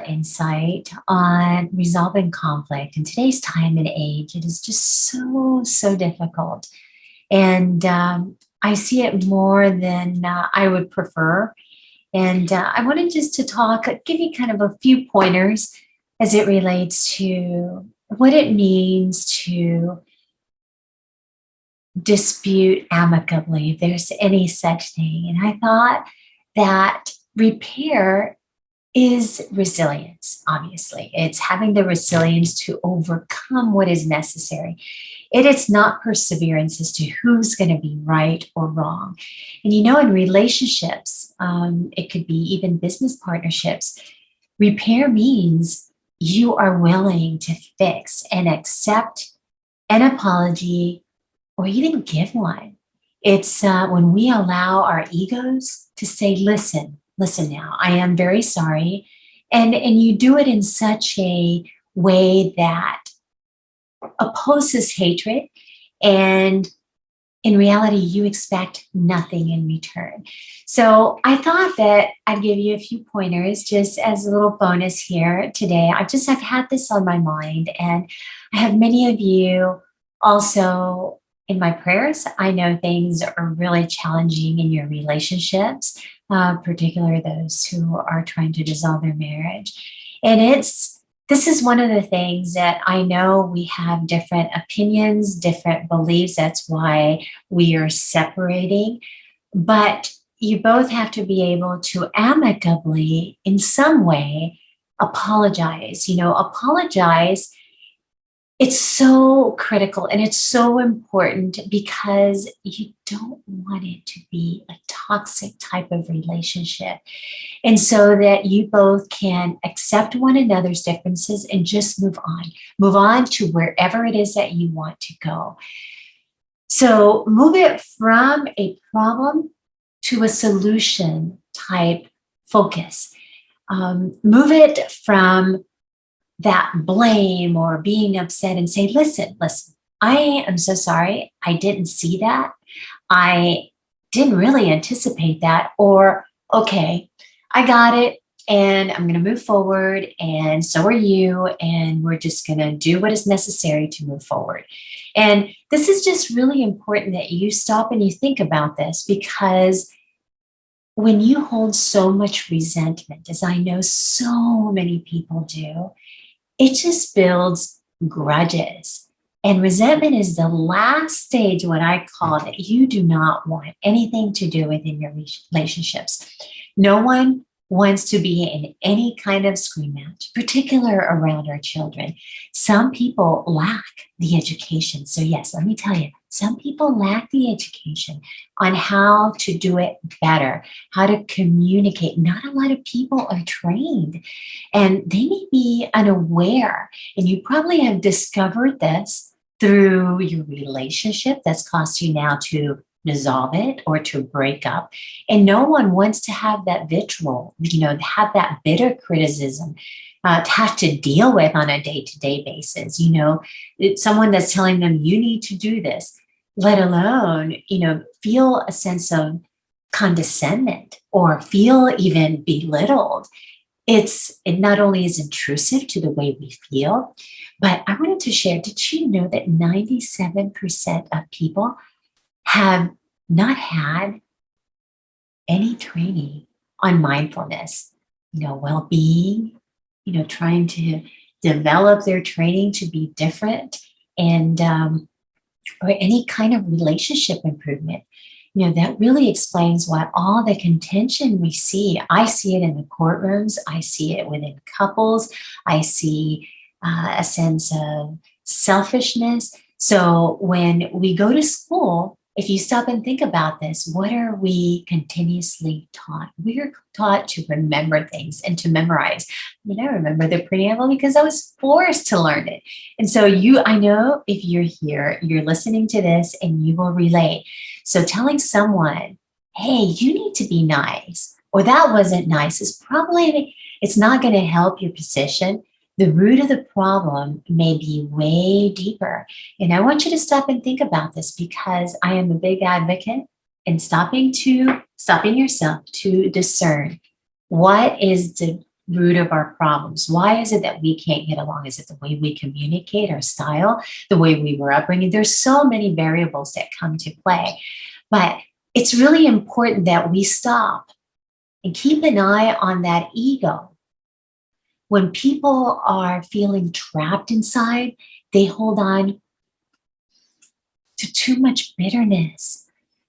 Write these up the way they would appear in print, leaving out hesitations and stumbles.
insight on resolving conflict. In today's time and age, it is just so difficult. And I see it more than I would prefer. And I wanted just to talk, give you kind of a few pointers as it relates to what it means to dispute amicably, if there's any such thing. And I thought that repair is resilience, obviously. It's having the resilience to overcome what is necessary. It is not perseverance as to who's going to be right or wrong. And in relationships, it could be even business partnerships, repair means you are willing to fix and accept an apology or even give one. It's when we allow our egos to say, listen now, I am very sorry. And you do it in such a way that opposes hatred. And in reality, you expect nothing in return. So I thought that I'd give you a few pointers just as a little bonus here today. I've had this on my mind, and I have many of you also in my prayers. I know things are really challenging in your relationships, particularly those who are trying to dissolve their marriage. And this is one of the things that I know we have different opinions, different beliefs. That's why we are separating. But you both have to be able to amicably, in some way, apologize. Apologize. It's so critical and it's so important because you don't want it to be a toxic type of relationship. And so that you both can accept one another's differences and just move on to wherever it is that you want to go. So move it from a problem to a solution type focus. Move it from that blame or being upset and say, listen, I am so sorry. I didn't see that. I didn't really anticipate that. Or, okay, I got it and I'm going to move forward, and so are you. And we're just going to do what is necessary to move forward. And this is just really important that you stop and you think about this, because when you hold so much resentment, as I know so many people do, it just builds grudges. And resentment is the last stage, what I call, that you do not want anything to do with in your relationships. No one wants to be in any kind of scream match, particularly around our children. Some people lack the education. So yes, let me tell you, some people lack the education on how to do it better, how to communicate. Not a lot of people are trained, and they may be unaware. And you probably have discovered this through your relationship that's caused you now to dissolve it or to break up. And no one wants to have that vitriol, have that bitter criticism to have to deal with on a day-to-day basis. It's someone that's telling them you need to do this, let alone, feel a sense of condescendment or feel even belittled. It not only is intrusive to the way we feel, but I wanted to share, did you know that 97% of people have not had any training on mindfulness, well-being, trying to develop their training to be different, and or any kind of relationship improvement. That really explains why all the contention we see, I see it in the courtrooms, I see it within couples, I see a sense of selfishness. So when we go to school, if you stop and think about this, what are we continuously taught? We're taught to remember things and to memorize. I remember the preamble because I was forced to learn it. And so I know if you're here, you're listening to this and you will relate. So telling someone, hey, you need to be nice, or that wasn't nice, it's not going to help your position. The root of the problem may be way deeper. And I want you to stop and think about this, because I am a big advocate in stopping yourself to discern what is the root of our problems? Why is it that we can't get along? Is it the way we communicate, our style, the way we were upbringing? There's so many variables that come to play, but it's really important that we stop and keep an eye on that ego. When people are feeling trapped inside, they hold on to too much bitterness.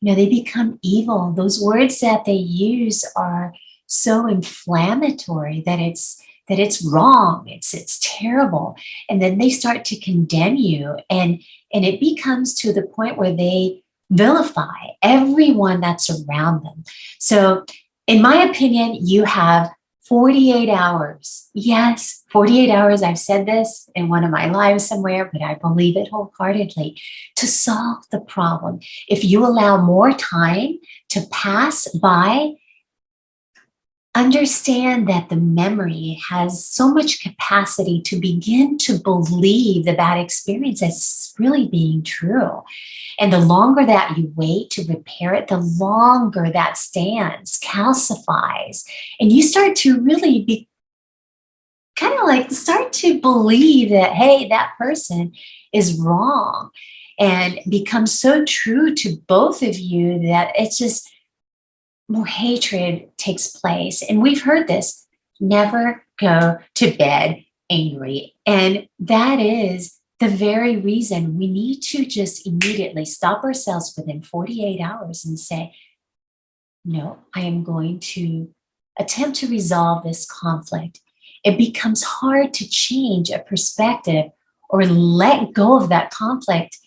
They become evil. Those words that they use are so inflammatory that it's wrong. It's terrible. And then they start to condemn you, and it becomes to the point where they vilify everyone that's around them. So in my opinion, you have 48 hours. Yes, 48 hours. I've said this in one of my lives somewhere, but I believe it wholeheartedly, to solve the problem. If you allow more time to pass by, understand that the memory has so much capacity to begin to believe the bad experience as really being true. And the longer that you wait to repair it, the longer that stands, calcifies, and you start to really be kind of like start to believe that, hey, that person is wrong, and becomes so true to both of you that it's just more hatred takes place. And we've heard this, never go to bed angry. And that is the very reason we need to just immediately stop ourselves within 48 hours and say, no, I am going to attempt to resolve this conflict. It becomes hard to change a perspective or let go of that conflict.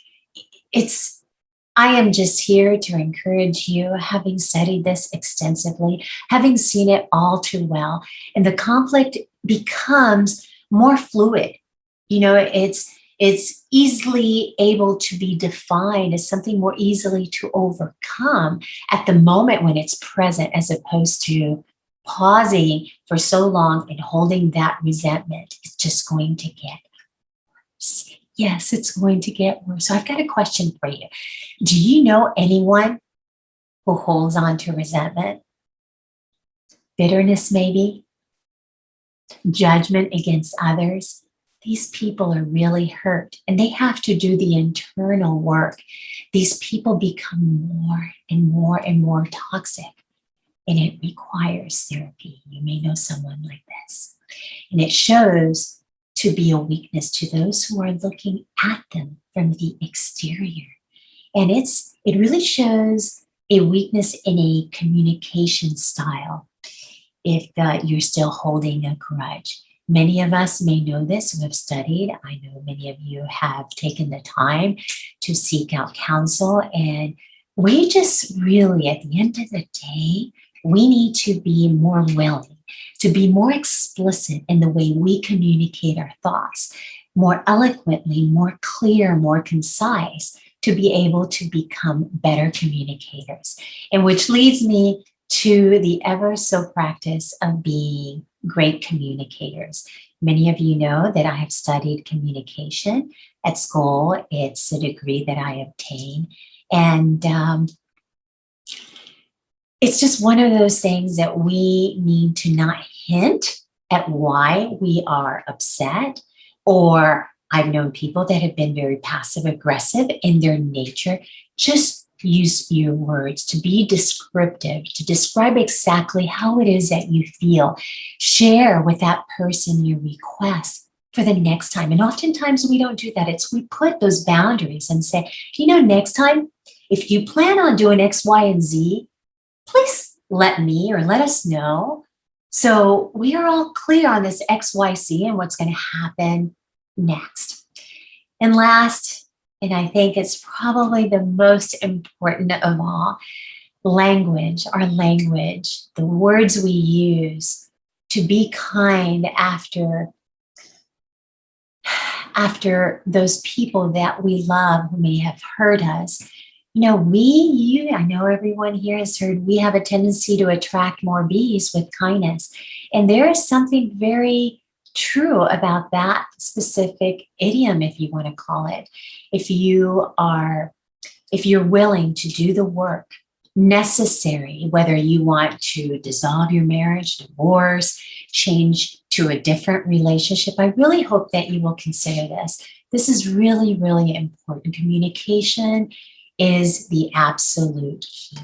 I am just here to encourage you, having studied this extensively, having seen it all too well, and the conflict becomes more fluid. It's easily able to be defined as something more easily to overcome at the moment when it's present, as opposed to pausing for so long and holding that resentment. It's just going to get worse. Yes, it's going to get worse. So I've got a question for you. Do you know anyone who holds on to resentment, bitterness, maybe judgment against others? These people are really hurt, and they have to do the internal work. These people become more and more and more toxic, and it requires therapy. You may know someone like this. And it shows to be a weakness to those who are looking at them from the exterior. And it really shows a weakness in a communication style if you're still holding a grudge. Many of us may know this who have studied. I know many of you have taken the time to seek out counsel. And we just really, at the end of the day, we need to be more willing to be more explicit in the way we communicate our thoughts, more eloquently, more clear, more concise, to be able to become better communicators. And which leads me to the ever so practice of being great communicators. Many of you know that I have studied communication at school. It's a degree that I obtained. And it's just one of those things that we need to not hint at why we are upset. Or I've known people that have been very passive aggressive in their nature. Just use your words to be descriptive, to describe exactly how it is that you feel. Share with that person your request for the next time. And oftentimes we don't do that. We put those boundaries and say, next time, if you plan on doing X, Y, and Z, please let me or let us know. So we are all clear on this X, Y, Z and what's going to happen next. And last, and I think it's probably the most important of all, language, our language, the words we use to be kind after those people that we love who may have hurt us. I know everyone here has heard we have a tendency to attract more bees with kindness. And there is something very true about that specific idiom, if you want to call it. If you're willing to do the work necessary, whether you want to dissolve your marriage, divorce, change to a different relationship. I really hope that you will consider this. This is really, really important. Communication is the absolute key.